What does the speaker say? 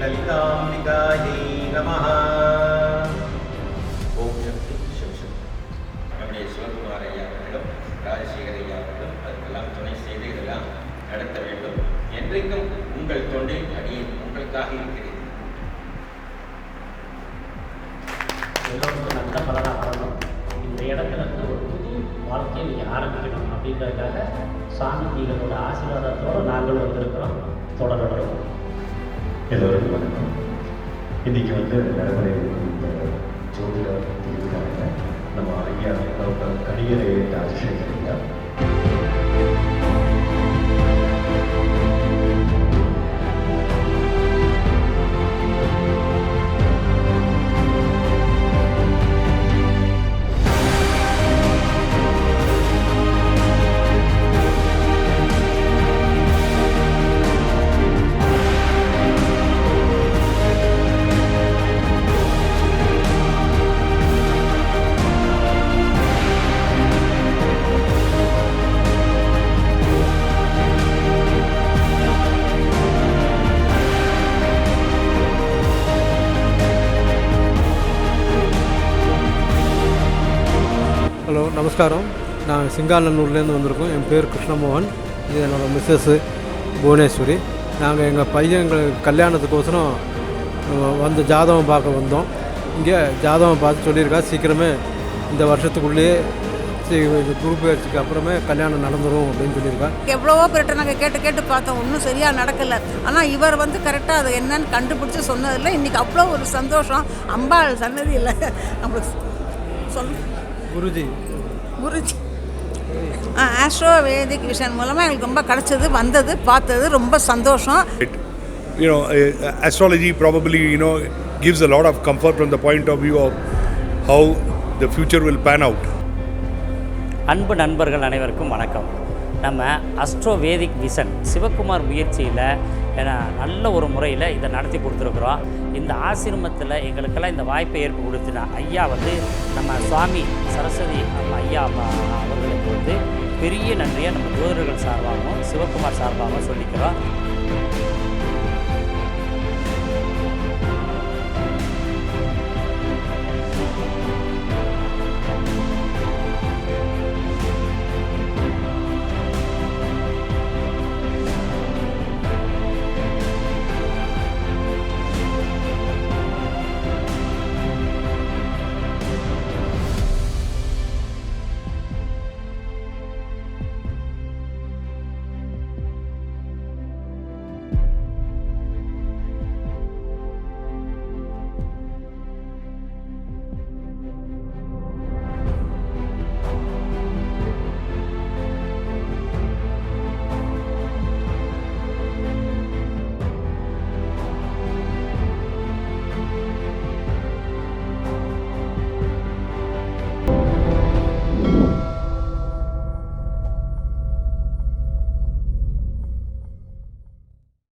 லலிதாம்பிகாயை நமஹ. ஓம் சக்தி சிவசக்தி. நம்முடைய சிவகுமார் ஐயா அவர்களும் ராஜசேகர் ஐயா அவர்களும் அதுக்கெல்லாம் துணை செய்து இதெல்லாம் நடத்த வேண்டும். என்றைக்கும் உங்கள் தொண்டில் அடியேன் உங்களுக்காக இருக்கிறேன். எல்லோருக்கும் நல்ல பலனாக வரணும். இந்த இடத்துல இருந்து ஒரு புது வாழ்க்கையை நீங்கள் ஆரம்பிக்கணும் அப்படின்றதுக்காக சாமிஜிகளோட ஆசீர்வாதத்தோடு நாங்கள் வந்திருக்கிறோம். தொடர்பு எல்லோருக்கும் வணக்கம். இன்றைக்கி நடைமுறை இந்த ஜோதிட தீர்வுக்காக நம்ம ஐயா டாக்டர் கடிகரை ராஜசேகர் ஐயா ஹலோ, நமஸ்காரம். நாங்கள் சிங்காநல்லூர்லேருந்து வந்திருக்கோம். என் பேர் கிருஷ்ணமோகன். இது என்னோடய மிஸ்ஸஸ்ஸு புவனேஸ்வரி. நாங்கள் எங்கள் பையங்களுக்கு கல்யாணத்துக்கோசரம் வந்து ஜாதகம் பார்க்க வந்தோம். இங்கே ஜாதகம் பார்த்து சொல்லியிருக்கா சீக்கிரமே இந்த வருஷத்துக்குள்ளேயே குரு பயிற்சிக்கு அப்புறமே கல்யாணம் நடந்துடும் அப்படின்னு சொல்லியிருக்கா. எவ்வளவோ பேர்கிட்ட நாங்கள் கேட்டு பார்த்தோம், ஒன்றும் சரியாக நடக்கலை. ஆனால் இவர் கரெக்டாக அது என்னன்னு கண்டுபிடிச்சி சொன்னதில்லை. இன்றைக்கி அவ்வளோ ஒரு சந்தோஷம். அம்பாள் சன்னதி இல்லை நம்மளுக்கு குருஜி ஆஸ்ட்ரோ வேதிக் விஷன் மூலமாக எங்களுக்கு ரொம்ப கிடச்சது, வந்தது, பார்த்தது ரொம்ப சந்தோஷம். Astrology probably gives a lot of comfort from the point of view of how the future will pan out. அன்பு நண்பர்கள் அனைவருக்கும் வணக்கம். நம்ம அஸ்ட்ரோ வேதிக் விஷன் சிவகுமார் முயற்சியில் நல்ல ஒரு முறையில் இதை நடத்தி கொடுத்துருக்குறோம். இந்த ஆசிரமத்தில் எங்களுக்கெல்லாம் இந்த வாய்ப்பை ஏற்பு கொடுத்துனா ஐயா நம்ம சுவாமி சரஸ்வதி நம்ம ஐயா அவர்களுக்கு பெரிய நன்றியை நம்ம ஜோதிடர்கள் சார்பாகவும் சிவகுமார் சார்பாகவும் சொல்லிக்கிறோம்.